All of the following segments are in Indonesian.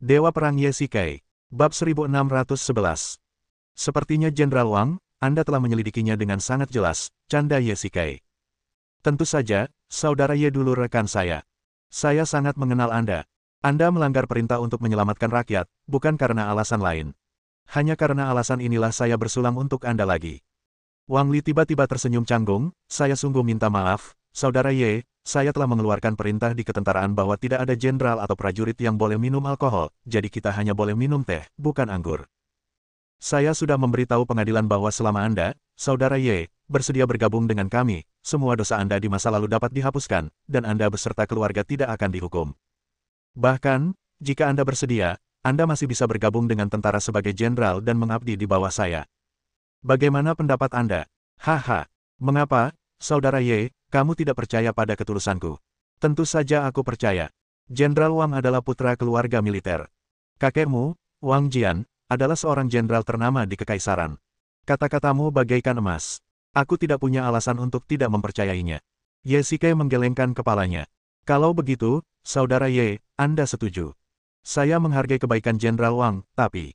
Dewa Perang Ye Shikai. Bab 1611. Sepertinya Jenderal Wang, Anda telah menyelidikinya dengan sangat jelas, canda Ye Shikai. Tentu saja, saudara Ye dulu rekan saya. Saya sangat mengenal Anda. Anda melanggar perintah untuk menyelamatkan rakyat, bukan karena alasan lain. Hanya karena alasan inilah saya bersulang untuk Anda lagi. Wang Li tiba-tiba tersenyum canggung, saya sungguh minta maaf, saudara Ye, saya telah mengeluarkan perintah di ketentaraan bahwa tidak ada jenderal atau prajurit yang boleh minum alkohol, jadi kita hanya boleh minum teh, bukan anggur. Saya sudah memberitahu pengadilan bahwa selama Anda, saudara Ye, bersedia bergabung dengan kami, semua dosa Anda di masa lalu dapat dihapuskan, dan Anda beserta keluarga tidak akan dihukum. Bahkan, jika Anda bersedia, Anda masih bisa bergabung dengan tentara sebagai jenderal dan mengabdi di bawah saya. Bagaimana pendapat Anda? Haha. Mengapa, saudara Ye, kamu tidak percaya pada ketulusanku? Tentu saja aku percaya. Jenderal Wang adalah putra keluarga militer. Kakekmu, Wang Jian, adalah seorang jenderal ternama di Kekaisaran. Kata-katamu bagaikan emas. Aku tidak punya alasan untuk tidak mempercayainya. Ye Shikai menggelengkan kepalanya. Kalau begitu, saudara Ye, Anda setuju. Saya menghargai kebaikan Jenderal Wang, tapi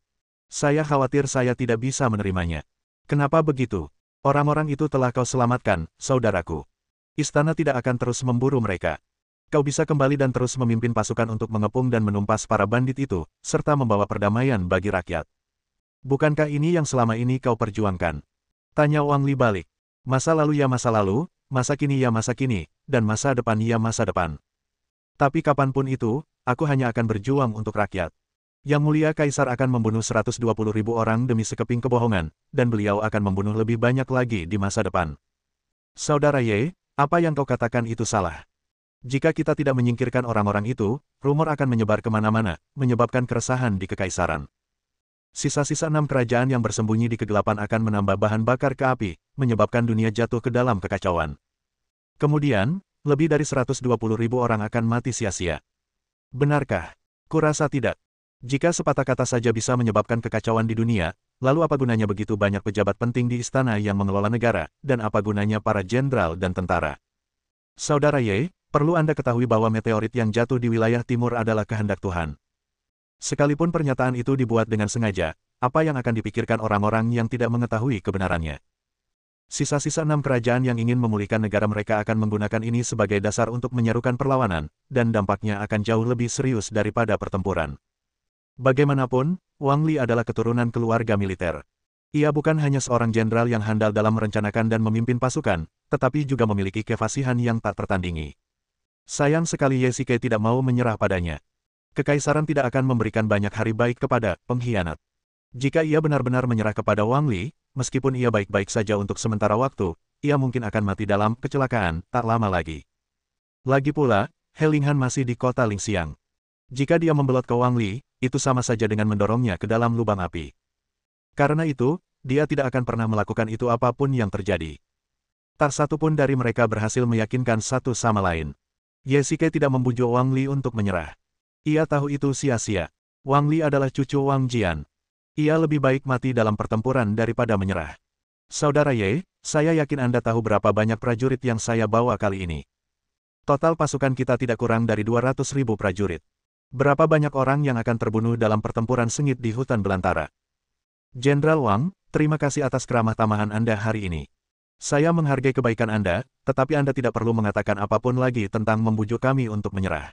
saya khawatir saya tidak bisa menerimanya. Kenapa begitu? Orang-orang itu telah kau selamatkan, saudaraku. Istana tidak akan terus memburu mereka. Kau bisa kembali dan terus memimpin pasukan untuk mengepung dan menumpas para bandit itu, serta membawa perdamaian bagi rakyat. Bukankah ini yang selama ini kau perjuangkan? Tanya Wang Li balik. Masa lalu ya masa lalu, masa kini ya masa kini, dan masa depan ya masa depan. Tapi kapanpun itu, aku hanya akan berjuang untuk rakyat. Yang Mulia Kaisar akan membunuh 120.000 orang demi sekeping kebohongan, dan beliau akan membunuh lebih banyak lagi di masa depan. Saudara Ye, apa yang kau katakan itu salah. Jika kita tidak menyingkirkan orang-orang itu, rumor akan menyebar kemana-mana, menyebabkan keresahan di Kekaisaran. Sisa-sisa 6 kerajaan yang bersembunyi di kegelapan akan menambah bahan bakar ke api, menyebabkan dunia jatuh ke dalam kekacauan. Kemudian, lebih dari 120.000 orang akan mati sia-sia. Benarkah? Kurasa tidak. Jika sepatah kata saja bisa menyebabkan kekacauan di dunia, lalu apa gunanya begitu banyak pejabat penting di istana yang mengelola negara, dan apa gunanya para jenderal dan tentara? Saudara Ye, perlu Anda ketahui bahwa meteorit yang jatuh di wilayah timur adalah kehendak Tuhan. Sekalipun pernyataan itu dibuat dengan sengaja, apa yang akan dipikirkan orang-orang yang tidak mengetahui kebenarannya? Sisa-sisa 6 kerajaan yang ingin memulihkan negara mereka akan menggunakan ini sebagai dasar untuk menyerukan perlawanan, dan dampaknya akan jauh lebih serius daripada pertempuran. Bagaimanapun, Wang Li adalah keturunan keluarga militer. Ia bukan hanya seorang jenderal yang handal dalam merencanakan dan memimpin pasukan, tetapi juga memiliki kefasihan yang tak tertandingi. Sayang sekali Ye Shikai tidak mau menyerah padanya. Kekaisaran tidak akan memberikan banyak hari baik kepada pengkhianat. Jika ia benar-benar menyerah kepada Wang Li, meskipun ia baik-baik saja untuk sementara waktu, ia mungkin akan mati dalam kecelakaan tak lama lagi. Lagi pula, He Linghan masih di kota Lingxiang. Jika dia membelot ke Wang Li, itu sama saja dengan mendorongnya ke dalam lubang api. Karena itu, dia tidak akan pernah melakukan itu apapun yang terjadi. Tak satu pun dari mereka berhasil meyakinkan satu sama lain. Ye Shikai tidak membujuk Wang Li untuk menyerah. Ia tahu itu sia-sia. Wang Li adalah cucu Wang Jian. Ia lebih baik mati dalam pertempuran daripada menyerah. Saudara Ye, saya yakin Anda tahu berapa banyak prajurit yang saya bawa kali ini. Total pasukan kita tidak kurang dari 200.000 prajurit. Berapa banyak orang yang akan terbunuh dalam pertempuran sengit di hutan belantara? Jenderal Wang, terima kasih atas keramah tamahan Anda hari ini. Saya menghargai kebaikan Anda, tetapi Anda tidak perlu mengatakan apapun lagi tentang membujuk kami untuk menyerah.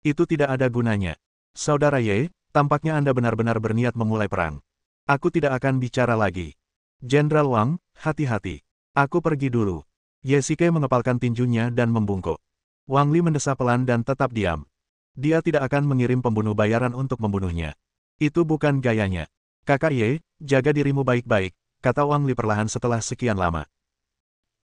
Itu tidak ada gunanya. Saudara Ye, tampaknya Anda benar-benar berniat memulai perang. Aku tidak akan bicara lagi. Jenderal Wang, hati-hati. Aku pergi dulu. Ye Shikai mengepalkan tinjunya dan membungkuk. Wang Li mendesah pelan dan tetap diam. Dia tidak akan mengirim pembunuh bayaran untuk membunuhnya. Itu bukan gayanya. Kakak Ye, jaga dirimu baik-baik, kata Wang Li perlahan setelah sekian lama.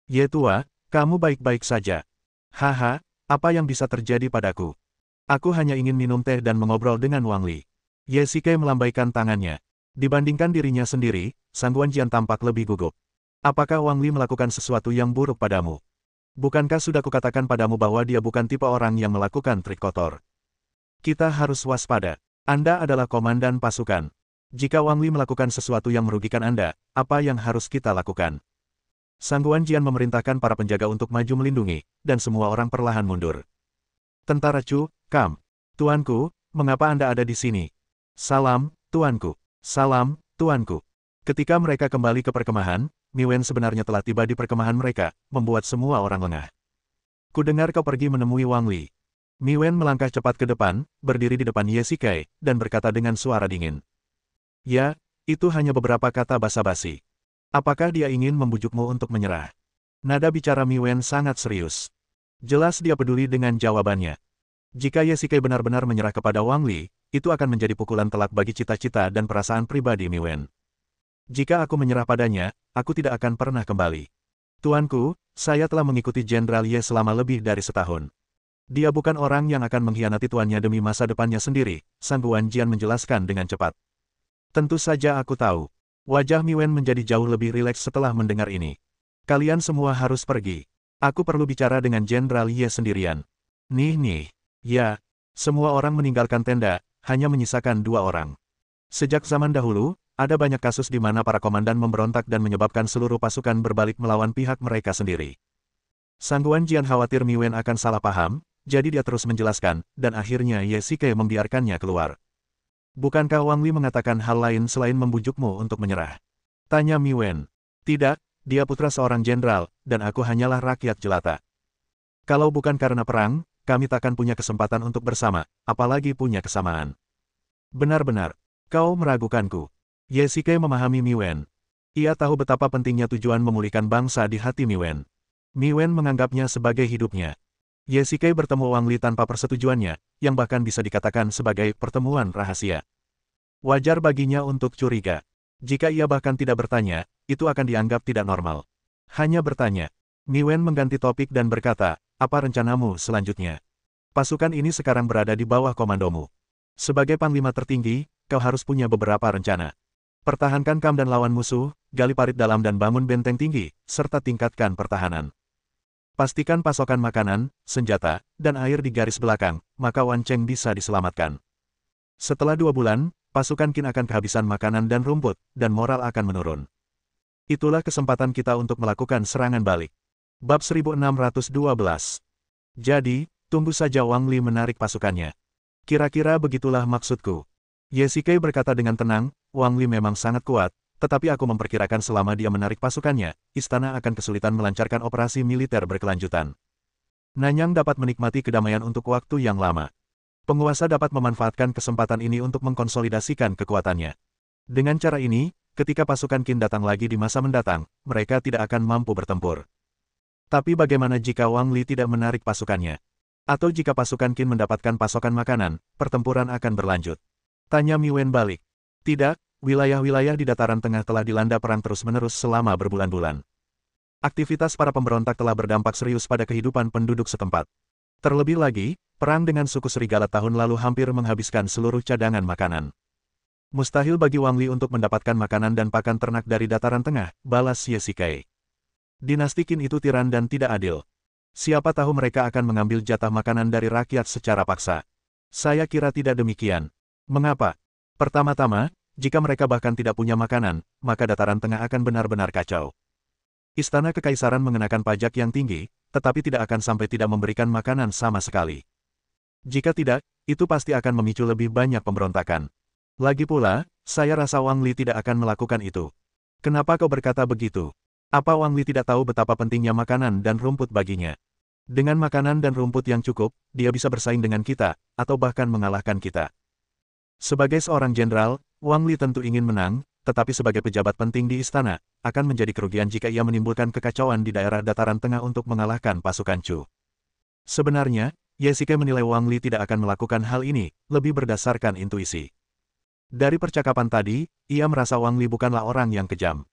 Ye tua, kamu baik-baik saja. Haha, apa yang bisa terjadi padaku? Aku hanya ingin minum teh dan mengobrol dengan Wang Li. Ye Shikai melambaikan tangannya. Dibandingkan dirinya sendiri, Sang Guan Jian tampak lebih gugup. Apakah Wang Li melakukan sesuatu yang buruk padamu? Bukankah sudah kukatakan padamu bahwa dia bukan tipe orang yang melakukan trik kotor? Kita harus waspada. Anda adalah komandan pasukan. Jika Wang Li melakukan sesuatu yang merugikan Anda, apa yang harus kita lakukan? Sang Guan Jian memerintahkan para penjaga untuk maju melindungi, dan semua orang perlahan mundur. Tentara Chu, Kam. Tuanku, mengapa Anda ada di sini? Salam, tuanku. Salam, tuanku. Ketika mereka kembali ke perkemahan, Mi Wen sebenarnya telah tiba di perkemahan mereka, membuat semua orang lengah. Kudengar kau pergi menemui Wang Li. Mi Wen melangkah cepat ke depan, berdiri di depan Ye Shikai, dan berkata dengan suara dingin. Ya, itu hanya beberapa kata basa-basi. Apakah dia ingin membujukmu untuk menyerah? Nada bicara Mi Wen sangat serius. Jelas dia peduli dengan jawabannya. Jika Ye Shikai benar-benar menyerah kepada Wang Li, itu akan menjadi pukulan telak bagi cita-cita dan perasaan pribadi Mi Wen. Jika aku menyerah padanya, aku tidak akan pernah kembali. Tuanku, saya telah mengikuti Jenderal Ye selama lebih dari setahun. Dia bukan orang yang akan mengkhianati tuannya demi masa depannya sendiri, Sang Guan Jian menjelaskan dengan cepat. Tentu saja aku tahu. Wajah Mi Wen menjadi jauh lebih rileks setelah mendengar ini. Kalian semua harus pergi. Aku perlu bicara dengan Jenderal Ye sendirian. Nih. Ya, semua orang meninggalkan tenda, hanya menyisakan 2 orang. Sejak zaman dahulu, ada banyak kasus di mana para komandan memberontak dan menyebabkan seluruh pasukan berbalik melawan pihak mereka sendiri. Sang Guan Jian khawatir Mi Wen akan salah paham, jadi dia terus menjelaskan, dan akhirnya Ye Shikai membiarkannya keluar. Bukankah Wang Li mengatakan hal lain selain membujukmu untuk menyerah? Tanya Mi Wen. Tidak, dia putra seorang jenderal, dan aku hanyalah rakyat jelata. Kalau bukan karena perang, kami takkan punya kesempatan untuk bersama, apalagi punya kesamaan. Benar-benar, kau meragukanku. Ye Shikai memahami Mi Wen. Ia tahu betapa pentingnya tujuan memulihkan bangsa di hati Mi Wen. Mi Wen menganggapnya sebagai hidupnya. Ye Shikai bertemu Wang Li tanpa persetujuannya, yang bahkan bisa dikatakan sebagai pertemuan rahasia. Wajar baginya untuk curiga. Jika ia bahkan tidak bertanya, itu akan dianggap tidak normal. Hanya bertanya. Mi Wen mengganti topik dan berkata, apa rencanamu selanjutnya? Pasukan ini sekarang berada di bawah komandomu. Sebagai panglima tertinggi, kau harus punya beberapa rencana. Pertahankan kamp dan lawan musuh, gali parit dalam dan bangun benteng tinggi, serta tingkatkan pertahanan. Pastikan pasokan makanan, senjata, dan air di garis belakang, maka Wan Cheng bisa diselamatkan. Setelah 2 bulan, pasukan Qin akan kehabisan makanan dan rumput, dan moral akan menurun. Itulah kesempatan kita untuk melakukan serangan balik. Bab 1612. Jadi, tunggu saja Wang Li menarik pasukannya. Kira-kira begitulah maksudku. Ye Shikai berkata dengan tenang, Wang Li memang sangat kuat, tetapi aku memperkirakan selama dia menarik pasukannya, istana akan kesulitan melancarkan operasi militer berkelanjutan. Nanyang dapat menikmati kedamaian untuk waktu yang lama. Penguasa dapat memanfaatkan kesempatan ini untuk mengkonsolidasikan kekuatannya. Dengan cara ini, ketika pasukan Qin datang lagi di masa mendatang, mereka tidak akan mampu bertempur. Tapi bagaimana jika Wang Li tidak menarik pasukannya? Atau jika pasukan Qin mendapatkan pasokan makanan, pertempuran akan berlanjut? Tanya Mi Wen balik. Tidak, wilayah-wilayah di dataran tengah telah dilanda perang terus-menerus selama berbulan-bulan. Aktivitas para pemberontak telah berdampak serius pada kehidupan penduduk setempat. Terlebih lagi, perang dengan suku serigala tahun lalu hampir menghabiskan seluruh cadangan makanan. Mustahil bagi Wang Li untuk mendapatkan makanan dan pakan ternak dari dataran tengah, balas Ye Shikai. Dinasti Qin itu tiran dan tidak adil. Siapa tahu mereka akan mengambil jatah makanan dari rakyat secara paksa. Saya kira tidak demikian. Mengapa? Pertama-tama, jika mereka bahkan tidak punya makanan, maka dataran tengah akan benar-benar kacau. Istana Kekaisaran mengenakan pajak yang tinggi, tetapi tidak akan sampai tidak memberikan makanan sama sekali. Jika tidak, itu pasti akan memicu lebih banyak pemberontakan. Lagi pula, saya rasa Wang Li tidak akan melakukan itu. Kenapa kau berkata begitu? Apa Wang Li tidak tahu betapa pentingnya makanan dan rumput baginya? Dengan makanan dan rumput yang cukup, dia bisa bersaing dengan kita, atau bahkan mengalahkan kita. Sebagai seorang jenderal, Wang Li tentu ingin menang, tetapi sebagai pejabat penting di istana, akan menjadi kerugian jika ia menimbulkan kekacauan di daerah dataran tengah untuk mengalahkan pasukan Chu. Sebenarnya, Ye Shikai menilai Wang Li tidak akan melakukan hal ini, lebih berdasarkan intuisi. Dari percakapan tadi, ia merasa Wang Li bukanlah orang yang kejam.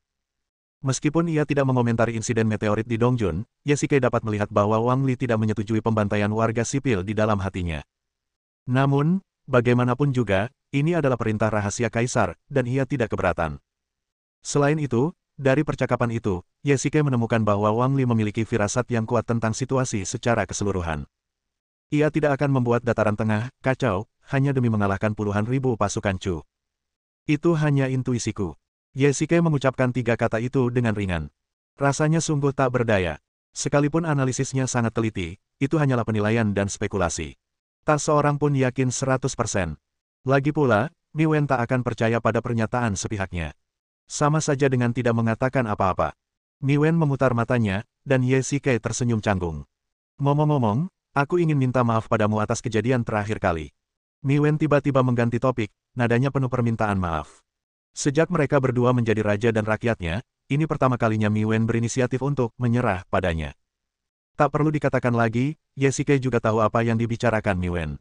Meskipun ia tidak mengomentari insiden meteorit di Dongjun, Ye Shikai dapat melihat bahwa Wang Li tidak menyetujui pembantaian warga sipil di dalam hatinya. Namun, bagaimanapun juga, ini adalah perintah rahasia kaisar, dan ia tidak keberatan. Selain itu, dari percakapan itu, Ye Shikai menemukan bahwa Wang Li memiliki firasat yang kuat tentang situasi secara keseluruhan. Ia tidak akan membuat dataran tengah kacau, hanya demi mengalahkan puluhan ribu pasukan Chu. Itu hanya intuisiku. Ye Shikai mengucapkan 3 kata itu dengan ringan. Rasanya sungguh tak berdaya. Sekalipun analisisnya sangat teliti, itu hanyalah penilaian dan spekulasi. Tak seorang pun yakin 100%. Lagi pula, Mi Wen tak akan percaya pada pernyataan sepihaknya. Sama saja dengan tidak mengatakan apa-apa. Mi Wen memutar matanya, dan Ye Shikai tersenyum canggung. Ngomong-ngomong, aku ingin minta maaf padamu atas kejadian terakhir kali. Mi Wen tiba-tiba mengganti topik, nadanya penuh permintaan maaf. Sejak mereka berdua menjadi raja dan rakyatnya, ini pertama kalinya Mi Wen berinisiatif untuk menyerah padanya. Tak perlu dikatakan lagi, Ye Shikai juga tahu apa yang dibicarakan Mi Wen.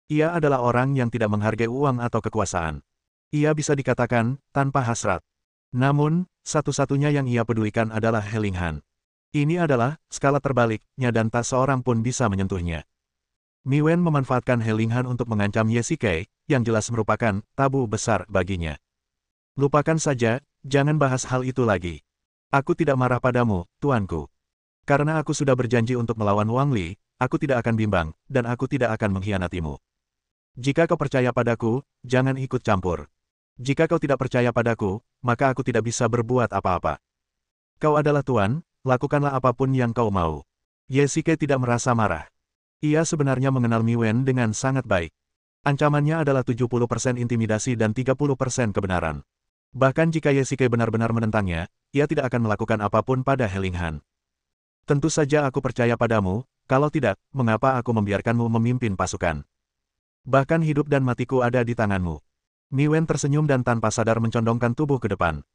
Ia adalah orang yang tidak menghargai uang atau kekuasaan. Ia bisa dikatakan, tanpa hasrat. Namun, satu-satunya yang ia pedulikan adalah He Linghan. Ini adalah skala terbaliknya dan tak seorang pun bisa menyentuhnya. Mi Wen memanfaatkan He Linghan untuk mengancam Ye Shikai, yang jelas merupakan tabu besar baginya. Lupakan saja, jangan bahas hal itu lagi. Aku tidak marah padamu, tuanku. Karena aku sudah berjanji untuk melawan Wang Li, aku tidak akan bimbang, dan aku tidak akan mengkhianatimu. Jika kau percaya padaku, jangan ikut campur. Jika kau tidak percaya padaku, maka aku tidak bisa berbuat apa-apa. Kau adalah tuan, lakukanlah apapun yang kau mau. Ye Shikai tidak merasa marah. Ia sebenarnya mengenal Mi Wen dengan sangat baik. Ancamannya adalah 70% intimidasi dan 30% kebenaran. Bahkan jika Ye Shikai benar-benar menentangnya, ia tidak akan melakukan apapun pada He Linghan. Tentu saja aku percaya padamu, kalau tidak, mengapa aku membiarkanmu memimpin pasukan? Bahkan hidup dan matiku ada di tanganmu. Mi Wen tersenyum dan tanpa sadar mencondongkan tubuh ke depan.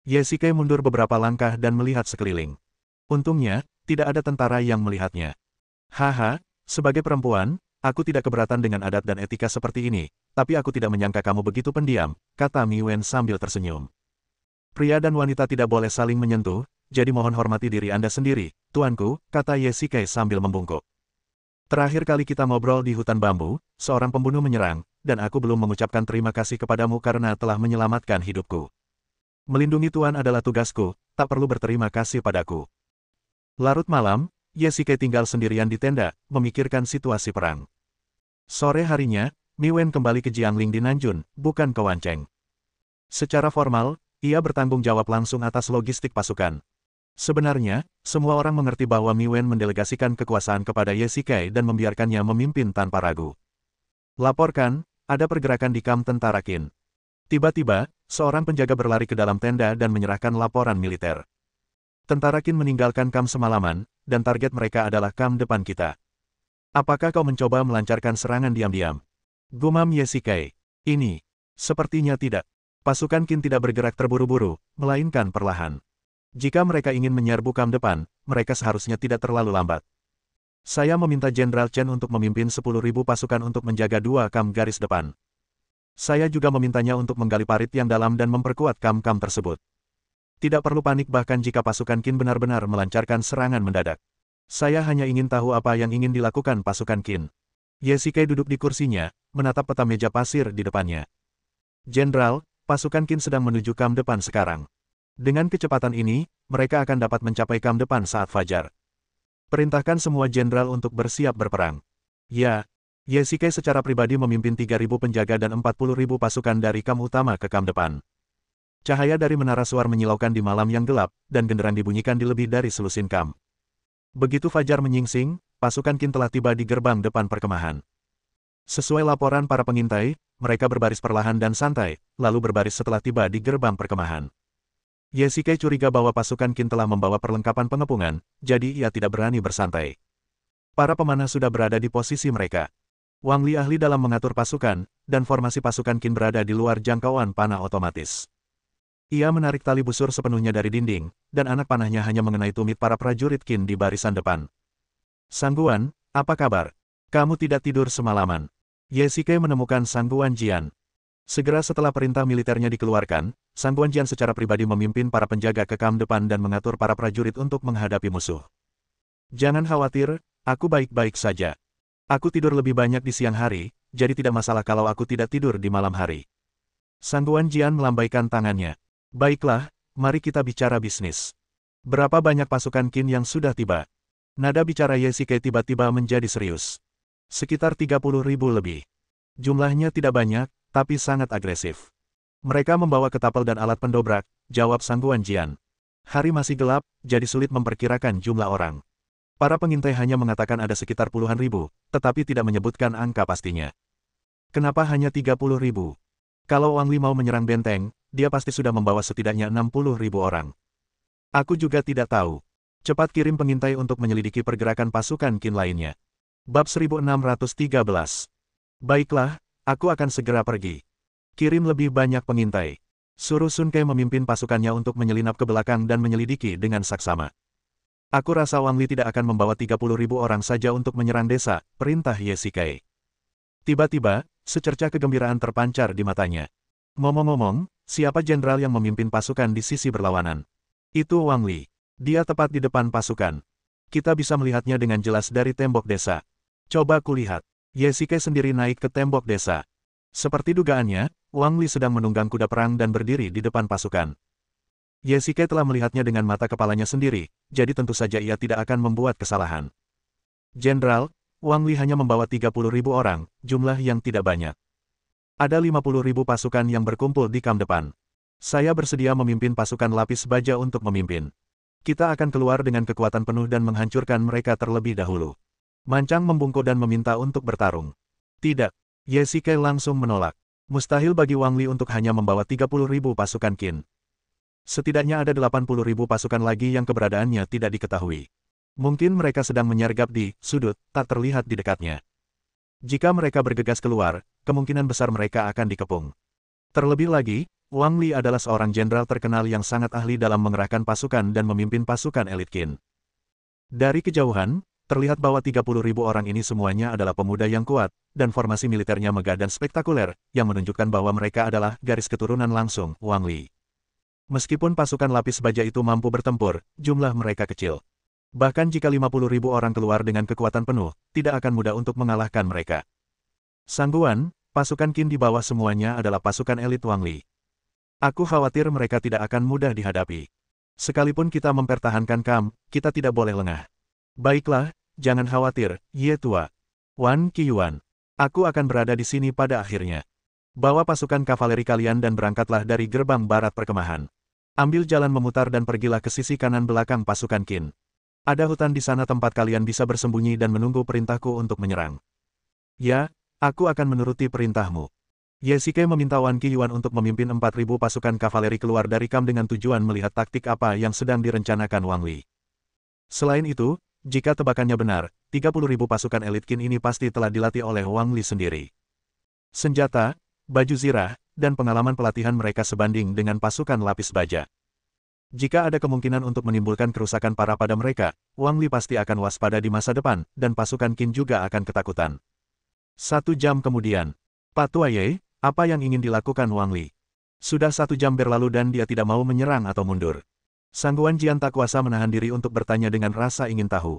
Ye Shikai mundur beberapa langkah dan melihat sekeliling. Untungnya, tidak ada tentara yang melihatnya. Haha, sebagai perempuan, aku tidak keberatan dengan adat dan etika seperti ini, tapi aku tidak menyangka kamu begitu pendiam, kata Mi Wen sambil tersenyum. Pria dan wanita tidak boleh saling menyentuh, jadi mohon hormati diri Anda sendiri, tuanku, kata Ye Shikai sambil membungkuk. Terakhir kali kita ngobrol di hutan bambu, seorang pembunuh menyerang, dan aku belum mengucapkan terima kasih kepadamu karena telah menyelamatkan hidupku. Melindungi tuan adalah tugasku, tak perlu berterima kasih padaku. Larut malam, Ye Shikai tinggal sendirian di tenda, memikirkan situasi perang. Sore harinya, Mi Wen kembali ke Jiangling di Nanjun, bukan ke Wancheng. Secara formal, ia bertanggung jawab langsung atas logistik pasukan. Sebenarnya, semua orang mengerti bahwa Mi Wen mendelegasikan kekuasaan kepada Ye Shikai dan membiarkannya memimpin tanpa ragu. Laporkan, ada pergerakan di kamp tentara Qin. Tiba-tiba, seorang penjaga berlari ke dalam tenda dan menyerahkan laporan militer. Tentara Qin meninggalkan kamp semalaman, dan target mereka adalah kamp depan kita. Apakah kau mencoba melancarkan serangan diam-diam? Gumam Ye Shikai. Ini, sepertinya tidak. Pasukan Qin tidak bergerak terburu-buru, melainkan perlahan. Jika mereka ingin menyerbu kamp depan, mereka seharusnya tidak terlalu lambat. Saya meminta Jenderal Chen untuk memimpin 10.000 pasukan untuk menjaga 2 kamp garis depan. Saya juga memintanya untuk menggali parit yang dalam dan memperkuat kamp-kamp tersebut. Tidak perlu panik bahkan jika pasukan Qin benar-benar melancarkan serangan mendadak. Saya hanya ingin tahu apa yang ingin dilakukan pasukan Qin. Ye Shikai duduk di kursinya, menatap peta meja pasir di depannya. Jenderal, pasukan Qin sedang menuju kamp depan sekarang. Dengan kecepatan ini, mereka akan dapat mencapai kamp depan saat fajar. Perintahkan semua jenderal untuk bersiap berperang. Ya, Ye Shikai secara pribadi memimpin 3.000 penjaga dan 40.000 pasukan dari kamp utama ke kamp depan. Cahaya dari menara suar menyilaukan di malam yang gelap, dan genderang dibunyikan di lebih dari selusin kamp. Begitu fajar menyingsing, pasukan Qin telah tiba di gerbang depan perkemahan. Sesuai laporan para pengintai, mereka berbaris perlahan dan santai, lalu berbaris setelah tiba di gerbang perkemahan. Ye Shikai curiga bahwa pasukan Qin telah membawa perlengkapan pengepungan, jadi ia tidak berani bersantai. Para pemanah sudah berada di posisi mereka. Wang Li ahli dalam mengatur pasukan, dan formasi pasukan Qin berada di luar jangkauan panah otomatis. Ia menarik tali busur sepenuhnya dari dinding, dan anak panahnya hanya mengenai tumit para prajurit Qin di barisan depan. Sangguan, apa kabar? Kamu tidak tidur semalaman. Ye Shikai menemukan Sangguan Jian. Segera setelah perintah militernya dikeluarkan, Sangguan Jian secara pribadi memimpin para penjaga ke kamp depan dan mengatur para prajurit untuk menghadapi musuh. Jangan khawatir, aku baik-baik saja. Aku tidur lebih banyak di siang hari, jadi tidak masalah kalau aku tidak tidur di malam hari. Sangguan Jian melambaikan tangannya. Baiklah, mari kita bicara bisnis. Berapa banyak pasukan Qin yang sudah tiba? Nada bicara Ye Shikai tiba-tiba menjadi serius. Sekitar 30.000 lebih. Jumlahnya tidak banyak, tapi sangat agresif. Mereka membawa ketapel dan alat pendobrak, jawab Sangguan Jian. Hari masih gelap, jadi sulit memperkirakan jumlah orang. Para pengintai hanya mengatakan ada sekitar puluhan ribu, tetapi tidak menyebutkan angka pastinya. Kenapa hanya 30.000? Kalau Wang Li mau menyerang benteng, dia pasti sudah membawa setidaknya 60.000 orang. Aku juga tidak tahu. Cepat kirim pengintai untuk menyelidiki pergerakan pasukan Qin lainnya. Bab 1613. Baiklah, aku akan segera pergi. Kirim lebih banyak pengintai. Suruh Sun Ke memimpin pasukannya untuk menyelinap ke belakang dan menyelidiki dengan saksama. Aku rasa Wang Li tidak akan membawa 30.000 orang saja untuk menyerang desa, perintah Ye Shikai. Tiba-tiba, secercah kegembiraan terpancar di matanya. Ngomong-ngomong, siapa jenderal yang memimpin pasukan di sisi berlawanan? Itu Wang Li. Dia tepat di depan pasukan. Kita bisa melihatnya dengan jelas dari tembok desa. Coba kulihat. Ye Shikai sendiri naik ke tembok desa. Seperti dugaannya, Wang Li sedang menunggang kuda perang dan berdiri di depan pasukan. Ye Shikai telah melihatnya dengan mata kepalanya sendiri, jadi tentu saja ia tidak akan membuat kesalahan. Jenderal, Wang Li hanya membawa 30.000 orang, jumlah yang tidak banyak. Ada 50.000 pasukan yang berkumpul di kamp depan. Saya bersedia memimpin pasukan lapis baja untuk memimpin. Kita akan keluar dengan kekuatan penuh dan menghancurkan mereka terlebih dahulu. Mancang membungkuk dan meminta untuk bertarung. Tidak. Ye Shikai langsung menolak. Mustahil bagi Wang Li untuk hanya membawa 30.000 pasukan Qin. Setidaknya ada 80.000 pasukan lagi yang keberadaannya tidak diketahui. Mungkin mereka sedang menyergap di sudut, tak terlihat di dekatnya. Jika mereka bergegas keluar, kemungkinan besar mereka akan dikepung. Terlebih lagi, Wang Li adalah seorang jenderal terkenal yang sangat ahli dalam mengerahkan pasukan dan memimpin pasukan elit Qin. Dari kejauhan, terlihat bahwa 30.000 orang ini semuanya adalah pemuda yang kuat, dan formasi militernya megah dan spektakuler, yang menunjukkan bahwa mereka adalah garis keturunan langsung Wang Li. Meskipun pasukan lapis baja itu mampu bertempur, jumlah mereka kecil. Bahkan jika 50.000 orang keluar dengan kekuatan penuh, tidak akan mudah untuk mengalahkan mereka. Sangguan, pasukan Qin di bawah semuanya adalah pasukan elit Wang Li. Aku khawatir mereka tidak akan mudah dihadapi. Sekalipun kita mempertahankan kamp, kita tidak boleh lengah. Baiklah, jangan khawatir, Ye Tua. Wan Qiyuan. Aku akan berada di sini pada akhirnya. Bawa pasukan kavaleri kalian dan berangkatlah dari gerbang barat perkemahan. Ambil jalan memutar dan pergilah ke sisi kanan belakang pasukan Qin. Ada hutan di sana tempat kalian bisa bersembunyi dan menunggu perintahku untuk menyerang. Ya, aku akan menuruti perintahmu. Ye Shikai meminta Wan Qiyuan untuk memimpin 4.000 pasukan kavaleri keluar dari kamp dengan tujuan melihat taktik apa yang sedang direncanakan Wang Li. Selain itu, jika tebakannya benar, 30.000 pasukan elit Qin ini pasti telah dilatih oleh Wang Li sendiri. Senjata, baju zirah, dan pengalaman pelatihan mereka sebanding dengan pasukan lapis baja. Jika ada kemungkinan untuk menimbulkan kerusakan parah pada mereka, Wang Li pasti akan waspada di masa depan, dan pasukan Qin juga akan ketakutan. 1 jam kemudian, Pak Tua Ye, apa yang ingin dilakukan Wang Li? Sudah 1 jam berlalu dan dia tidak mau menyerang atau mundur. Sangguan Jian tak kuasa menahan diri untuk bertanya dengan rasa ingin tahu.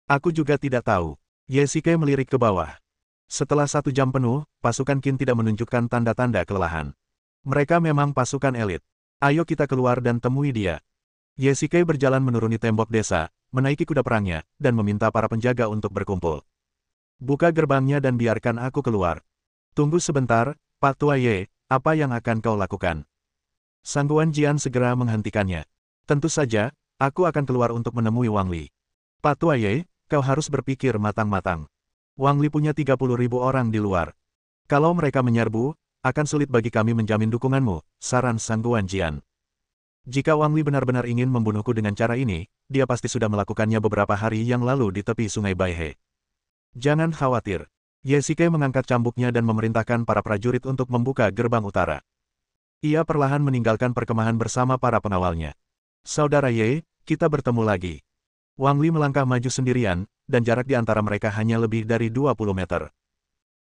Aku juga tidak tahu. Ye Shikai melirik ke bawah. Setelah 1 jam penuh, pasukan Qin tidak menunjukkan tanda-tanda kelelahan. Mereka memang pasukan elit. Ayo kita keluar dan temui dia. Ye Shikai berjalan menuruni tembok desa, menaiki kuda perangnya, dan meminta para penjaga untuk berkumpul. Buka gerbangnya dan biarkan aku keluar. Tunggu sebentar, Pak Tua Ye, apa yang akan kau lakukan? Sangguan Jian segera menghentikannya. Tentu saja, aku akan keluar untuk menemui Wang Li. Pak Tua Ye, kau harus berpikir matang-matang. Wang Li punya 30.000 orang di luar. Kalau mereka menyerbu, akan sulit bagi kami menjamin dukunganmu, saran Sangguan Jian. Jika Wang Li benar-benar ingin membunuhku dengan cara ini, dia pasti sudah melakukannya beberapa hari yang lalu di tepi sungai Baihe. Jangan khawatir. Ye Shikai mengangkat cambuknya dan memerintahkan para prajurit untuk membuka gerbang utara. Ia perlahan meninggalkan perkemahan bersama para pengawalnya. Saudara Ye, kita bertemu lagi. Wang Li melangkah maju sendirian, dan jarak di antara mereka hanya lebih dari 20 meter.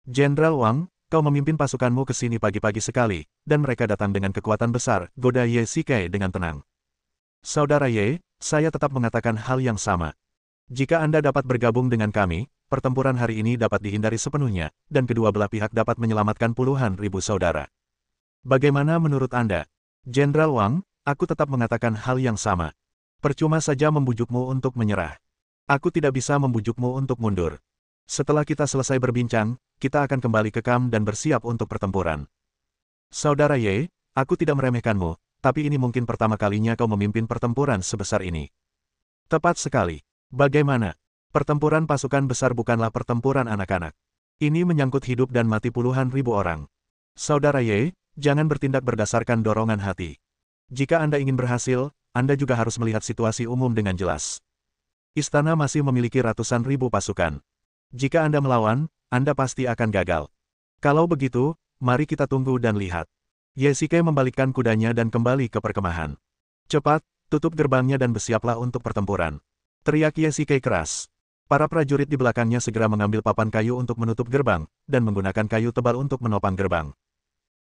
Jenderal Wang, kau memimpin pasukanmu ke sini pagi-pagi sekali, dan mereka datang dengan kekuatan besar, goda Ye Shikai dengan tenang. Saudara Ye, saya tetap mengatakan hal yang sama. Jika Anda dapat bergabung dengan kami, pertempuran hari ini dapat dihindari sepenuhnya, dan kedua belah pihak dapat menyelamatkan puluhan ribu saudara. Bagaimana menurut Anda? Jenderal Wang, aku tetap mengatakan hal yang sama. Percuma saja membujukmu untuk menyerah. Aku tidak bisa membujukmu untuk mundur. Setelah kita selesai berbincang, kita akan kembali ke kamp dan bersiap untuk pertempuran. Saudara Ye, aku tidak meremehkanmu, tapi ini mungkin pertama kalinya kau memimpin pertempuran sebesar ini. Tepat sekali. Bagaimana? Pertempuran pasukan besar bukanlah pertempuran anak-anak. Ini menyangkut hidup dan mati puluhan ribu orang. Saudara Ye, jangan bertindak berdasarkan dorongan hati. Jika Anda ingin berhasil, Anda juga harus melihat situasi umum dengan jelas. Istana masih memiliki ratusan ribu pasukan. Jika Anda melawan, Anda pasti akan gagal. Kalau begitu, mari kita tunggu dan lihat. Yesike membalikkan kudanya dan kembali ke perkemahan. Cepat, tutup gerbangnya dan bersiaplah untuk pertempuran. Teriak Yesike keras. Para prajurit di belakangnya segera mengambil papan kayu untuk menutup gerbang, dan menggunakan kayu tebal untuk menopang gerbang.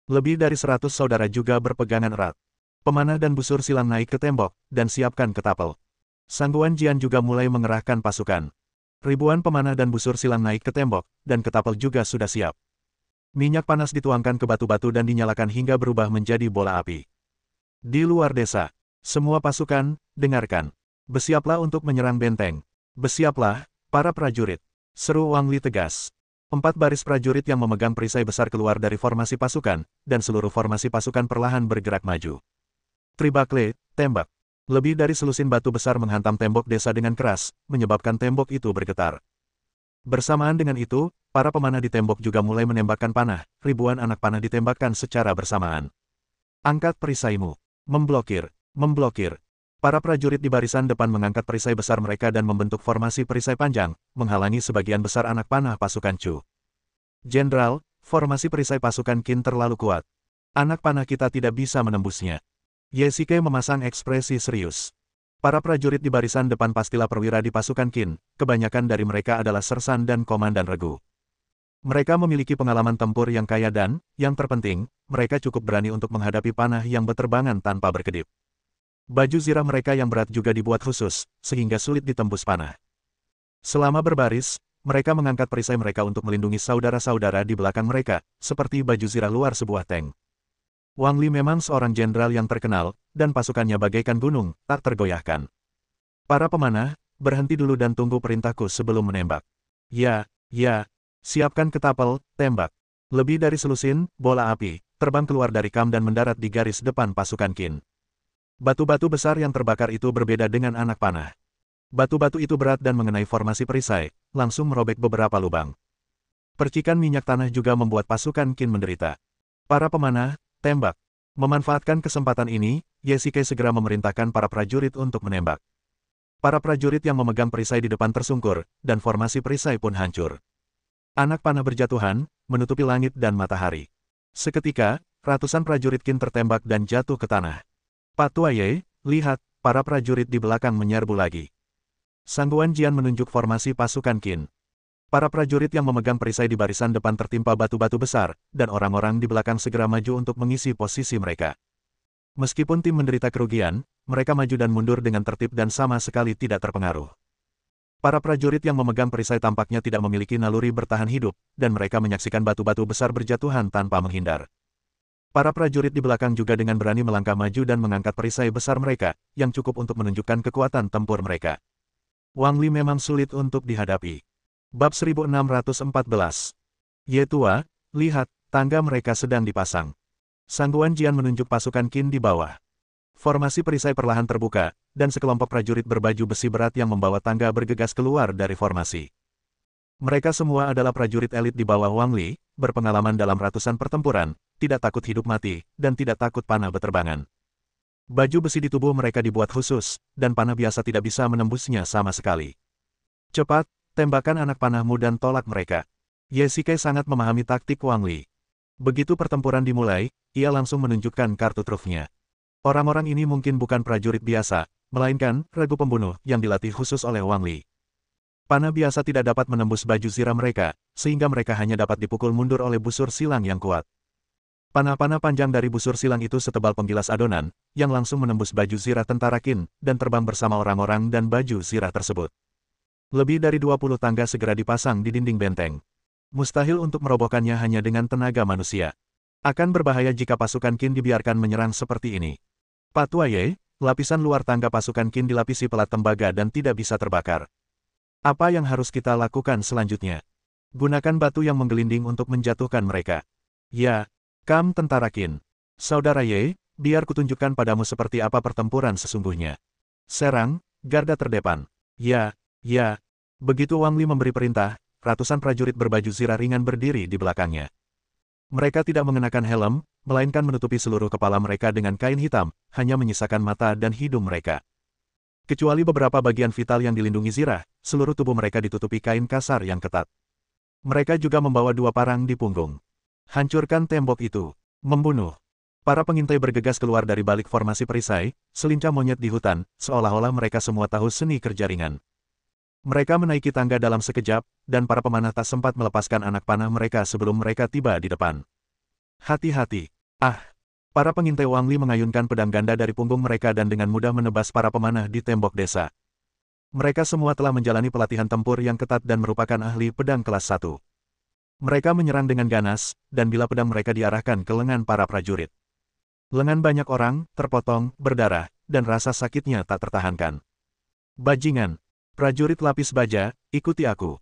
Lebih dari 100 saudara juga berpegangan erat. Pemanah dan busur silang naik ke tembok, dan siapkan ketapel. Sangguan Jian juga mulai mengerahkan pasukan. Ribuan pemanah dan busur silang naik ke tembok, dan ketapel juga sudah siap. Minyak panas dituangkan ke batu-batu dan dinyalakan hingga berubah menjadi bola api. Di luar desa, semua pasukan, dengarkan. Bersiaplah untuk menyerang benteng. Bersiaplah, para prajurit. Seru Wang Li tegas. 4 baris prajurit yang memegang perisai besar keluar dari formasi pasukan, dan seluruh formasi pasukan perlahan bergerak maju. Tribakle, tembak. Lebih dari selusin batu besar menghantam tembok desa dengan keras, menyebabkan tembok itu bergetar. Bersamaan dengan itu, para pemanah di tembok juga mulai menembakkan panah, ribuan anak panah ditembakkan secara bersamaan. Angkat perisaimu. Memblokir, memblokir. Para prajurit di barisan depan mengangkat perisai besar mereka dan membentuk formasi perisai panjang, menghalangi sebagian besar anak panah pasukan Chu. Jenderal, formasi perisai pasukan Qin terlalu kuat. Anak panah kita tidak bisa menembusnya. Yesike memasang ekspresi serius. Para prajurit di barisan depan pastilah perwira di pasukan Qin, kebanyakan dari mereka adalah sersan dan komandan regu. Mereka memiliki pengalaman tempur yang kaya dan, yang terpenting, mereka cukup berani untuk menghadapi panah yang berterbangan tanpa berkedip. Baju zirah mereka yang berat juga dibuat khusus, sehingga sulit ditembus panah. Selama berbaris, mereka mengangkat perisai mereka untuk melindungi saudara-saudara di belakang mereka, seperti baju zirah luar sebuah tank. Wang Li memang seorang jenderal yang terkenal, dan pasukannya bagaikan gunung, tak tergoyahkan. Para pemanah, berhenti dulu dan tunggu perintahku sebelum menembak. Ya, siapkan ketapel, tembak. Lebih dari selusin, bola api, terbang keluar dari kam dan mendarat di garis depan pasukan Qin. Batu-batu besar yang terbakar itu berbeda dengan anak panah. Batu-batu itu berat dan mengenai formasi perisai, langsung merobek beberapa lubang. Percikan minyak tanah juga membuat pasukan Qin menderita. Para pemanah, tembak. Memanfaatkan kesempatan ini, Yesike segera memerintahkan para prajurit untuk menembak. Para prajurit yang memegang perisai di depan tersungkur, dan formasi perisai pun hancur. Anak panah berjatuhan, menutupi langit dan matahari. Seketika, ratusan prajurit Qin tertembak dan jatuh ke tanah. Patua Ye, lihat, para prajurit di belakang menyerbu lagi. Sangguan Jian menunjuk formasi pasukan Qin. Para prajurit yang memegang perisai di barisan depan tertimpa batu-batu besar, dan orang-orang di belakang segera maju untuk mengisi posisi mereka. Meskipun tim menderita kerugian, mereka maju dan mundur dengan tertib dan sama sekali tidak terpengaruh. Para prajurit yang memegang perisai tampaknya tidak memiliki naluri bertahan hidup, dan mereka menyaksikan batu-batu besar berjatuhan tanpa menghindar. Para prajurit di belakang juga dengan berani melangkah maju dan mengangkat perisai besar mereka, yang cukup untuk menunjukkan kekuatan tempur mereka. Wang Li memang sulit untuk dihadapi. Bab 1614. Ye tua, lihat, tangga mereka sedang dipasang. Sangguan Jian menunjuk pasukan Qin di bawah. Formasi perisai perlahan terbuka, dan sekelompok prajurit berbaju besi berat yang membawa tangga bergegas keluar dari formasi. Mereka semua adalah prajurit elit di bawah Wang Li, berpengalaman dalam ratusan pertempuran, tidak takut hidup mati, dan tidak takut panah berterbangan. Baju besi di tubuh mereka dibuat khusus, dan panah biasa tidak bisa menembusnya sama sekali. Cepat, tembakan anak panahmu dan tolak mereka. Yesike sangat memahami taktik Wang Li. Begitu pertempuran dimulai, ia langsung menunjukkan kartu trufnya. Orang-orang ini mungkin bukan prajurit biasa, melainkan regu pembunuh yang dilatih khusus oleh Wang Li. Panah biasa tidak dapat menembus baju zirah mereka, sehingga mereka hanya dapat dipukul mundur oleh busur silang yang kuat. Panah-panah panjang dari busur silang itu setebal penggilas adonan, yang langsung menembus baju zirah tentara Qin, dan terbang bersama orang-orang dan baju zirah tersebut. Lebih dari 20 tangga segera dipasang di dinding benteng. Mustahil untuk merobohkannya hanya dengan tenaga manusia. Akan berbahaya jika pasukan Qin dibiarkan menyerang seperti ini. Patua Ye, lapisan luar tangga pasukan Qin dilapisi pelat tembaga dan tidak bisa terbakar. Apa yang harus kita lakukan selanjutnya? Gunakan batu yang menggelinding untuk menjatuhkan mereka. Ya, kam tentara Qin. Saudara Ye, biar kutunjukkan padamu seperti apa pertempuran sesungguhnya. Serang, garda terdepan. Ya, Ya, begitu Wang Li memberi perintah, ratusan prajurit berbaju zirah ringan berdiri di belakangnya. Mereka tidak mengenakan helm, melainkan menutupi seluruh kepala mereka dengan kain hitam, hanya menyisakan mata dan hidung mereka. Kecuali beberapa bagian vital yang dilindungi zirah, seluruh tubuh mereka ditutupi kain kasar yang ketat. Mereka juga membawa dua parang di punggung. Hancurkan tembok itu. Membunuh. Para pengintai bergegas keluar dari balik formasi perisai, selincah monyet di hutan, seolah-olah mereka semua tahu seni kerja ringan. Mereka menaiki tangga dalam sekejap, dan para pemanah tak sempat melepaskan anak panah mereka sebelum mereka tiba di depan. Hati-hati. Ah! Para pengintai Wang Li mengayunkan pedang ganda dari punggung mereka dan dengan mudah menebas para pemanah di tembok desa. Mereka semua telah menjalani pelatihan tempur yang ketat dan merupakan ahli pedang kelas 1. Mereka menyerang dengan ganas, dan bila pedang mereka diarahkan ke lengan para prajurit. Lengan banyak orang, terpotong, berdarah, dan rasa sakitnya tak tertahankan. Bajingan! Prajurit lapis baja, ikuti aku.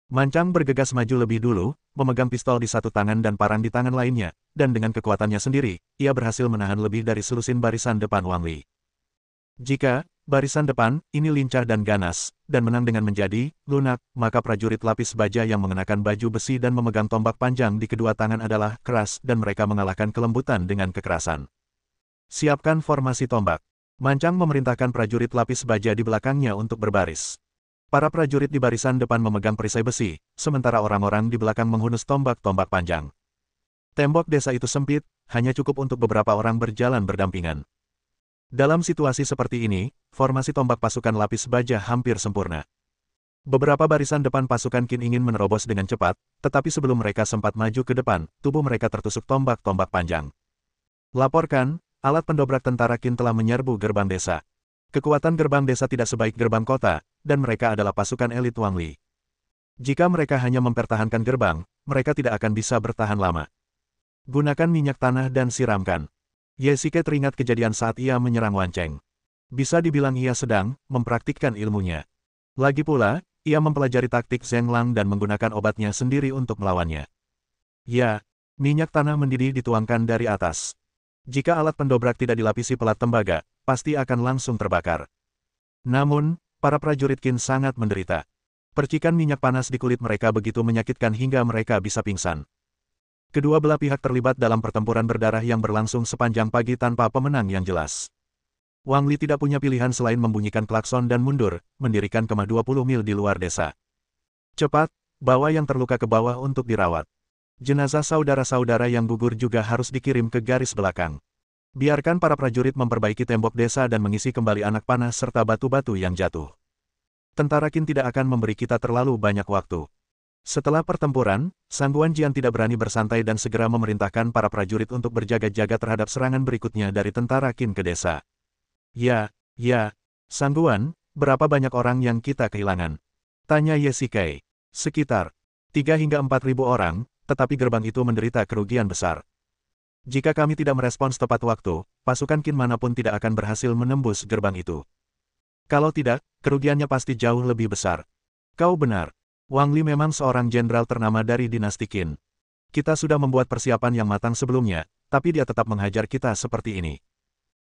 Mancang bergegas maju lebih dulu, memegang pistol di satu tangan dan parang di tangan lainnya, dan dengan kekuatannya sendiri, ia berhasil menahan lebih dari selusin barisan depan Wang Li. Jika barisan depan ini lincah dan ganas, dan menang dengan menjadi lunak, maka prajurit lapis baja yang mengenakan baju besi dan memegang tombak panjang di kedua tangan adalah keras dan mereka mengalahkan kelembutan dengan kekerasan. Siapkan formasi tombak. Mancang memerintahkan prajurit lapis baja di belakangnya untuk berbaris. Para prajurit di barisan depan memegang perisai besi, sementara orang-orang di belakang menghunus tombak-tombak panjang. Tembok desa itu sempit, hanya cukup untuk beberapa orang berjalan berdampingan. Dalam situasi seperti ini, formasi tombak pasukan lapis baja hampir sempurna. Beberapa barisan depan pasukan Qin ingin menerobos dengan cepat, tetapi sebelum mereka sempat maju ke depan, tubuh mereka tertusuk tombak-tombak panjang. Laporkan, alat pendobrak tentara Qin telah menyerbu gerbang desa. Kekuatan gerbang desa tidak sebaik gerbang kota, dan mereka adalah pasukan elit Wang Li. Jika mereka hanya mempertahankan gerbang, mereka tidak akan bisa bertahan lama. Gunakan minyak tanah dan siramkan. Ye Xike teringat kejadian saat ia menyerang Wan Cheng. Bisa dibilang ia sedang mempraktikkan ilmunya. Lagi pula, ia mempelajari taktik Zheng Lang dan menggunakan obatnya sendiri untuk melawannya. Ya, minyak tanah mendidih dituangkan dari atas. Jika alat pendobrak tidak dilapisi pelat tembaga, pasti akan langsung terbakar. Namun, para prajurit Qin sangat menderita. Percikan minyak panas di kulit mereka begitu menyakitkan hingga mereka bisa pingsan. Kedua belah pihak terlibat dalam pertempuran berdarah yang berlangsung sepanjang pagi tanpa pemenang yang jelas. Wang Li tidak punya pilihan selain membunyikan klakson dan mundur, mendirikan kemah 20 mil di luar desa. Cepat, bawa yang terluka ke bawah untuk dirawat. Jenazah saudara-saudara yang gugur juga harus dikirim ke garis belakang. Biarkan para prajurit memperbaiki tembok desa dan mengisi kembali anak panah serta batu-batu yang jatuh. Tentara Qin tidak akan memberi kita terlalu banyak waktu. Setelah pertempuran, Sang Guanjian tidak berani bersantai dan segera memerintahkan para prajurit untuk berjaga-jaga terhadap serangan berikutnya dari tentara Qin ke desa. Ya, Sang Guan, berapa banyak orang yang kita kehilangan? Tanya Ye Xike. Sekitar 3 hingga 4 ribu orang, tetapi gerbang itu menderita kerugian besar. Jika kami tidak merespons tepat waktu, pasukan Qin manapun tidak akan berhasil menembus gerbang itu. Kalau tidak, kerugiannya pasti jauh lebih besar. Kau benar. Wang Li memang seorang jenderal ternama dari dinasti Qin. Kita sudah membuat persiapan yang matang sebelumnya, tapi dia tetap menghajar kita seperti ini.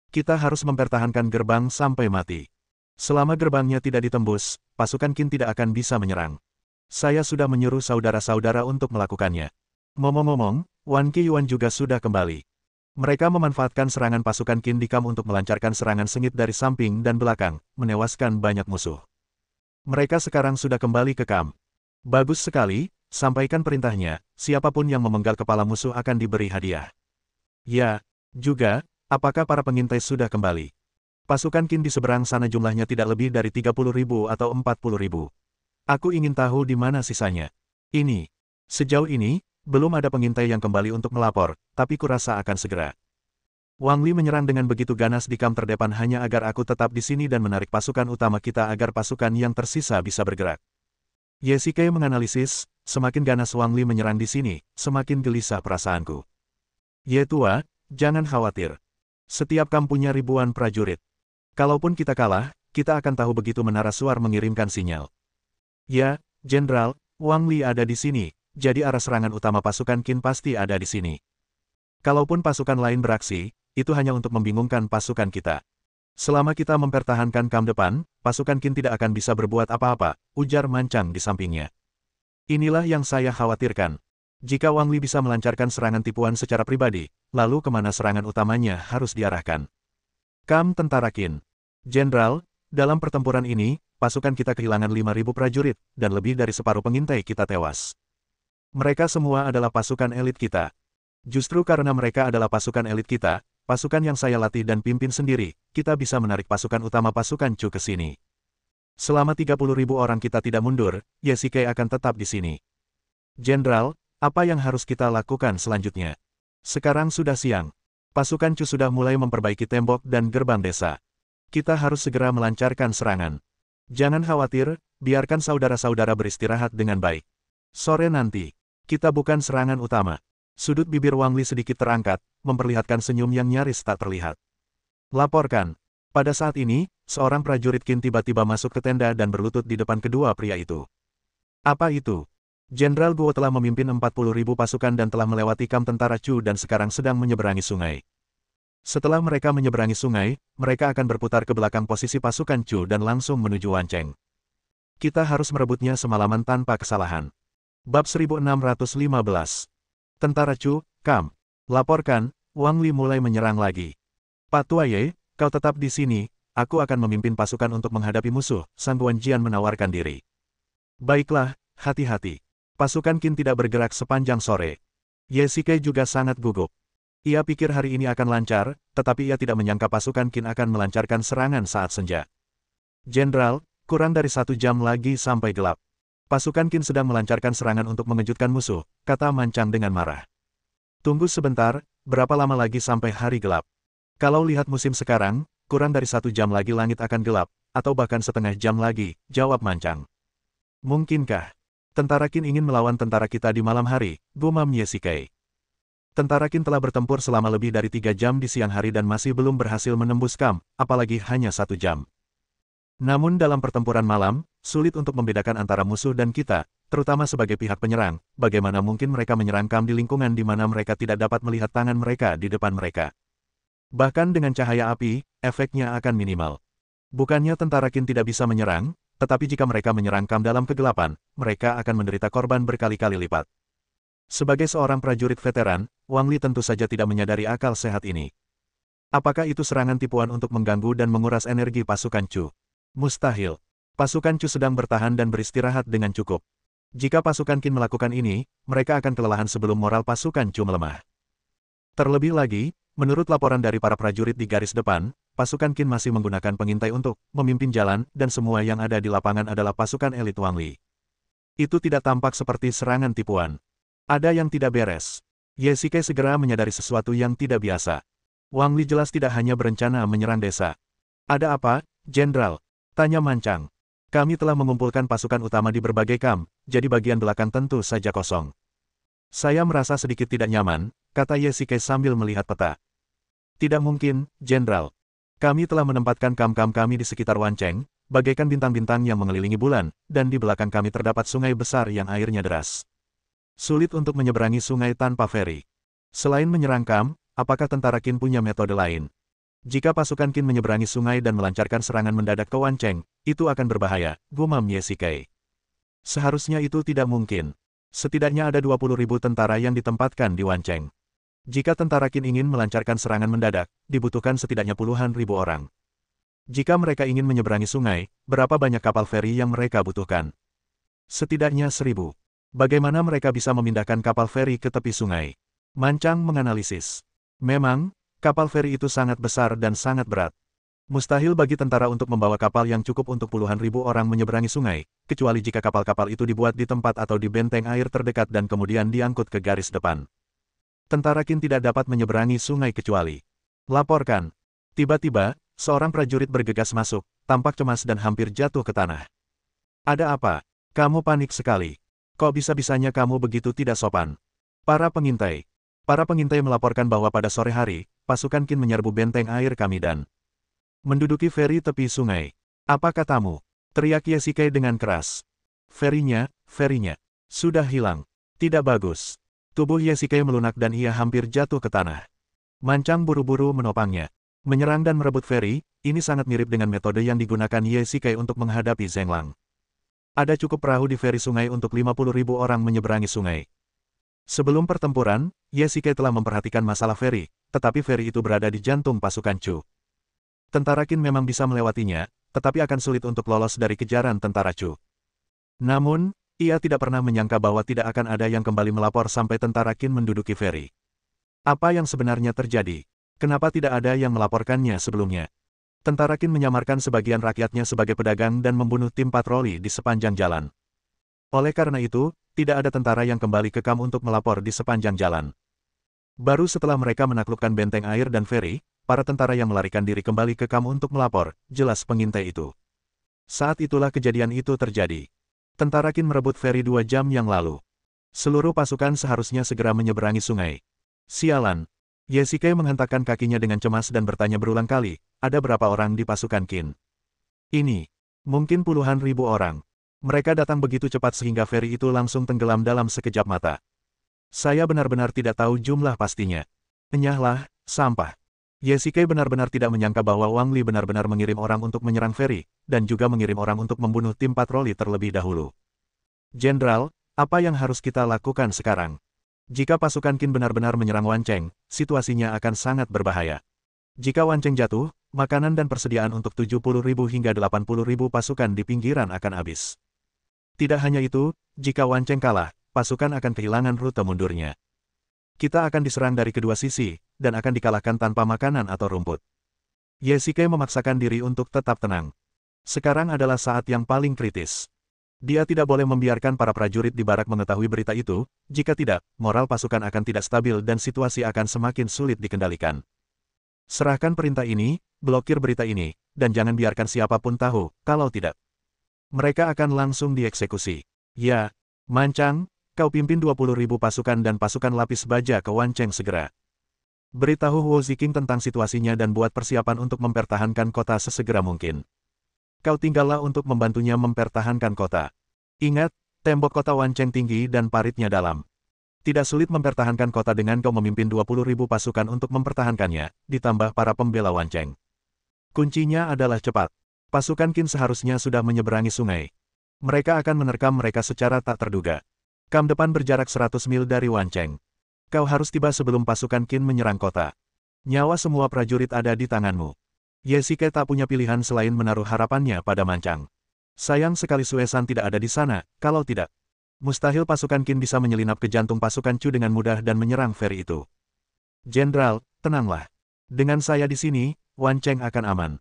Kita harus mempertahankan gerbang sampai mati. Selama gerbangnya tidak ditembus, pasukan Qin tidak akan bisa menyerang. Saya sudah menyuruh saudara-saudara untuk melakukannya. Ngomong-ngomong, Wan Qiyuan juga sudah kembali. Mereka memanfaatkan serangan pasukan Qin di Kam untuk melancarkan serangan sengit dari samping dan belakang, menewaskan banyak musuh. Mereka sekarang sudah kembali ke Kam. Bagus sekali, sampaikan perintahnya, siapapun yang memenggal kepala musuh akan diberi hadiah. Ya, juga, apakah para pengintai sudah kembali? Pasukan Qin di seberang sana jumlahnya tidak lebih dari 30.000 atau 40.000. Aku ingin tahu di mana sisanya. Sejauh ini, belum ada pengintai yang kembali untuk melapor, tapi kurasa akan segera. Wang Li menyerang dengan begitu ganas di Kam terdepan hanya agar aku tetap di sini dan menarik pasukan utama kita agar pasukan yang tersisa bisa bergerak. Ye Xike menganalisis, semakin ganas Wang Li menyerang di sini, semakin gelisah perasaanku. Ye tua, jangan khawatir. Setiap Kam punya ribuan prajurit. Kalaupun kita kalah, kita akan tahu begitu menara suar mengirimkan sinyal. Ya, Jenderal, Wang Li ada di sini, jadi arah serangan utama pasukan Qin pasti ada di sini. Kalaupun pasukan lain beraksi, itu hanya untuk membingungkan pasukan kita. Selama kita mempertahankan kam depan, pasukan Qin tidak akan bisa berbuat apa-apa, ujar Mancang di sampingnya. Inilah yang saya khawatirkan. Jika Wang Li bisa melancarkan serangan tipuan secara pribadi, lalu kemana serangan utamanya harus diarahkan? Kam tentara Qin. Jenderal, dalam pertempuran ini, pasukan kita kehilangan 5.000 prajurit, dan lebih dari separuh pengintai kita tewas. Mereka semua adalah pasukan elit kita. Justru karena mereka adalah pasukan elit kita, pasukan yang saya latih dan pimpin sendiri, kita bisa menarik pasukan utama pasukan Chu ke sini. Selama 30.000 orang kita tidak mundur, Ye Shikai akan tetap di sini. Jenderal, apa yang harus kita lakukan selanjutnya? Sekarang sudah siang. Pasukan Chu sudah mulai memperbaiki tembok dan gerbang desa. Kita harus segera melancarkan serangan. Jangan khawatir, biarkan saudara-saudara beristirahat dengan baik. Sore nanti, kita bukan serangan utama. Sudut bibir Wang Li sedikit terangkat, memperlihatkan senyum yang nyaris tak terlihat. Laporkan. Pada saat ini, seorang prajurit Qin tiba-tiba masuk ke tenda dan berlutut di depan kedua pria itu. Apa itu? Jenderal Guo telah memimpin 40.000 pasukan dan telah melewati kam tentara Chu dan sekarang sedang menyeberangi sungai. Setelah mereka menyeberangi sungai, mereka akan berputar ke belakang posisi pasukan Chu dan langsung menuju Wancheng. Kita harus merebutnya semalaman tanpa kesalahan. Bab 1615. Tentara Chu, Kam. Laporkan, Wang Li mulai menyerang lagi. Pak Tuaye, kau tetap di sini, aku akan memimpin pasukan untuk menghadapi musuh, San Guanjian menawarkan diri. Baiklah, hati-hati. Pasukan Qin tidak bergerak sepanjang sore. Ye Shikai juga sangat gugup. Ia pikir hari ini akan lancar, tetapi ia tidak menyangka pasukan Qin akan melancarkan serangan saat senja. Jenderal, kurang dari 1 jam lagi sampai gelap. Pasukan Qin sedang melancarkan serangan untuk mengejutkan musuh, kata Mancang dengan marah. Tunggu sebentar, berapa lama lagi sampai hari gelap? Kalau lihat musim sekarang, kurang dari 1 jam lagi langit akan gelap, atau bahkan setengah jam lagi, jawab Mancang. Mungkinkah tentara Qin ingin melawan tentara kita di malam hari, gumam Ye Shikai. Tentara Qin telah bertempur selama lebih dari 3 jam di siang hari dan masih belum berhasil menembus kam, apalagi hanya 1 jam. Namun dalam pertempuran malam, sulit untuk membedakan antara musuh dan kita, terutama sebagai pihak penyerang, bagaimana mungkin mereka menyerang kam di lingkungan di mana mereka tidak dapat melihat tangan mereka di depan mereka. Bahkan dengan cahaya api, efeknya akan minimal. Bukannya tentara Qin tidak bisa menyerang, tetapi jika mereka menyerang kam dalam kegelapan, mereka akan menderita korban berkali-kali lipat. Sebagai seorang prajurit veteran, Wang Li tentu saja tidak menyadari akal sehat ini. Apakah itu serangan tipuan untuk mengganggu dan menguras energi pasukan Chu? Mustahil. Pasukan Chu sedang bertahan dan beristirahat dengan cukup. Jika pasukan Qin melakukan ini, mereka akan kelelahan sebelum moral pasukan Chu melemah. Terlebih lagi, menurut laporan dari para prajurit di garis depan, pasukan Qin masih menggunakan pengintai untuk memimpin jalan dan semua yang ada di lapangan adalah pasukan elit Wang Li. Itu tidak tampak seperti serangan tipuan. Ada yang tidak beres. Ye Shikai segera menyadari sesuatu yang tidak biasa. Wang Li jelas tidak hanya berencana menyerang desa. Ada apa, Jenderal? Tanya Mancang. Kami telah mengumpulkan pasukan utama di berbagai kam, jadi bagian belakang tentu saja kosong. Saya merasa sedikit tidak nyaman, kata Ye Shikai sambil melihat peta. Tidak mungkin, Jenderal. Kami telah menempatkan kam-kam kami di sekitar Wancheng, bagaikan bintang-bintang yang mengelilingi bulan, dan di belakang kami terdapat sungai besar yang airnya deras. Sulit untuk menyeberangi sungai tanpa feri. Selain menyerang kam, apakah tentara Qin punya metode lain? Jika pasukan Qin menyeberangi sungai dan melancarkan serangan mendadak ke Wancheng, itu akan berbahaya, gumam Ye Shikai. Seharusnya itu tidak mungkin. Setidaknya ada 20.000 tentara yang ditempatkan di Wancheng. Jika tentara Qin ingin melancarkan serangan mendadak, dibutuhkan setidaknya puluhan ribu orang. Jika mereka ingin menyeberangi sungai, berapa banyak kapal feri yang mereka butuhkan? Setidaknya 1.000. Bagaimana mereka bisa memindahkan kapal feri ke tepi sungai? Mancang menganalisis. Memang, kapal feri itu sangat besar dan sangat berat. Mustahil bagi tentara untuk membawa kapal yang cukup untuk puluhan ribu orang menyeberangi sungai, kecuali jika kapal-kapal itu dibuat di tempat atau di benteng air terdekat dan kemudian diangkut ke garis depan. Tentara Qin tidak dapat menyeberangi sungai kecuali. Laporkan. Tiba-tiba, seorang prajurit bergegas masuk, tampak cemas dan hampir jatuh ke tanah. Ada apa? Kamu panik sekali. Kok bisa-bisanya kamu begitu tidak sopan? Para pengintai melaporkan bahwa pada sore hari, pasukan Qin menyerbu benteng air kami dan menduduki feri tepi sungai. Apa katamu? Teriak Ye Shikai dengan keras. Ferinya, sudah hilang. Tidak bagus. Tubuh Ye Shikai melunak dan ia hampir jatuh ke tanah. Mancang buru-buru menopangnya. Menyerang dan merebut ferry, ini sangat mirip dengan metode yang digunakan Ye Shikai untuk menghadapi Zheng Lang. Ada cukup perahu di ferry sungai untuk 50.000 orang menyeberangi sungai. Sebelum pertempuran, Ye Shikai telah memperhatikan masalah ferry, tetapi ferry itu berada di jantung pasukan Chu. Tentara Qin memang bisa melewatinya, tetapi akan sulit untuk lolos dari kejaran tentara Chu. Namun, ia tidak pernah menyangka bahwa tidak akan ada yang kembali melapor sampai tentara Qin menduduki ferry. Apa yang sebenarnya terjadi? Kenapa tidak ada yang melaporkannya sebelumnya? Tentara Qin menyamarkan sebagian rakyatnya sebagai pedagang dan membunuh tim patroli di sepanjang jalan. Oleh karena itu, tidak ada tentara yang kembali ke kamp untuk melapor di sepanjang jalan. Baru setelah mereka menaklukkan benteng air dan ferry, para tentara yang melarikan diri kembali ke kamp untuk melapor, jelas pengintai itu. Saat itulah kejadian itu terjadi. Tentara Qin merebut ferry 2 jam yang lalu. Seluruh pasukan seharusnya segera menyeberangi sungai. Sialan. Ye Shikai menghentakkan kakinya dengan cemas dan bertanya berulang kali, ada berapa orang di pasukan Qin? Ini. Mungkin puluhan ribu orang. Mereka datang begitu cepat sehingga ferry itu langsung tenggelam dalam sekejap mata. Saya benar-benar tidak tahu jumlah pastinya. Enyahlah, sampah. Ye Shikai benar-benar tidak menyangka bahwa Wang Li benar-benar mengirim orang untuk menyerang ferry, dan juga mengirim orang untuk membunuh tim patroli terlebih dahulu. Jenderal, apa yang harus kita lakukan sekarang? Jika pasukan Qin benar-benar menyerang Wan Cheng, situasinya akan sangat berbahaya. Jika Wan Cheng jatuh, makanan dan persediaan untuk 70.000 hingga 80.000 pasukan di pinggiran akan habis. Tidak hanya itu, jika Wan Cheng kalah, pasukan akan kehilangan rute mundurnya. Kita akan diserang dari kedua sisi, dan akan dikalahkan tanpa makanan atau rumput. Ye Shikai memaksakan diri untuk tetap tenang. Sekarang adalah saat yang paling kritis. Dia tidak boleh membiarkan para prajurit di barak mengetahui berita itu, jika tidak, moral pasukan akan tidak stabil dan situasi akan semakin sulit dikendalikan. Serahkan perintah ini, blokir berita ini, dan jangan biarkan siapapun tahu, kalau tidak. Mereka akan langsung dieksekusi. Ya, Mancang, kau pimpin 20.000 pasukan dan pasukan lapis baja ke Wan Cheng segera. Beritahu Wu Ziqing tentang situasinya dan buat persiapan untuk mempertahankan kota sesegera mungkin. Kau tinggallah untuk membantunya mempertahankan kota. Ingat, tembok kota Wan Cheng tinggi dan paritnya dalam. Tidak sulit mempertahankan kota dengan kau memimpin 20.000 pasukan untuk mempertahankannya, ditambah para pembela Wan Cheng. Kuncinya adalah cepat. Pasukan Qin seharusnya sudah menyeberangi sungai. Mereka akan menerkam mereka secara tak terduga. Kamp depan berjarak 100 mil dari Wan Cheng. Kau harus tiba sebelum pasukan Qin menyerang kota. Nyawa semua prajurit ada di tanganmu. Ye Shikai tak punya pilihan selain menaruh harapannya pada Mancang. Sayang sekali Sue San tidak ada di sana, kalau tidak. Mustahil pasukan Qin bisa menyelinap ke jantung pasukan Chu dengan mudah dan menyerang ferry itu. Jenderal, tenanglah. Dengan saya di sini, Wan Cheng akan aman.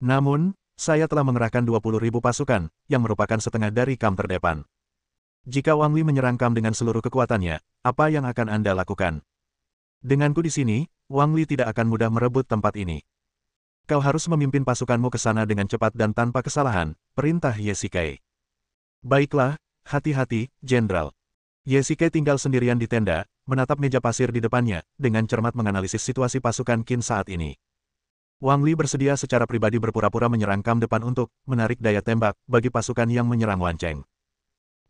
Namun, saya telah mengerahkan 20.000 pasukan, yang merupakan setengah dari kamp terdepan. Jika Wang Li menyerang kamp dengan seluruh kekuatannya, apa yang akan Anda lakukan? Denganku di sini, Wang Li tidak akan mudah merebut tempat ini. Kau harus memimpin pasukanmu ke sana dengan cepat dan tanpa kesalahan, perintah Ye Shikai. Baiklah, hati-hati, Jenderal. Ye Shikai tinggal sendirian di tenda, menatap meja pasir di depannya, dengan cermat menganalisis situasi pasukan Qin saat ini. Wang Li bersedia secara pribadi berpura-pura menyerang kamp depan untuk menarik daya tembak bagi pasukan yang menyerang Wan Cheng.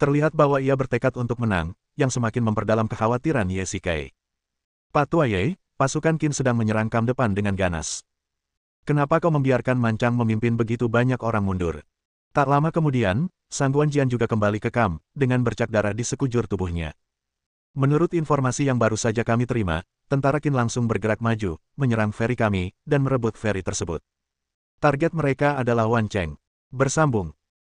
Terlihat bahwa ia bertekad untuk menang, yang semakin memperdalam kekhawatiran Ye Shikai. Pak Tuaye, pasukan Qin sedang menyerang kamp depan dengan ganas. Kenapa kau membiarkan Mancang memimpin begitu banyak orang mundur? Tak lama kemudian, Sang Guanjian juga kembali ke kamp, dengan bercak darah di sekujur tubuhnya. Menurut informasi yang baru saja kami terima, tentara Qin langsung bergerak maju, menyerang ferry kami, dan merebut ferry tersebut. Target mereka adalah Wan Cheng. Bersambung.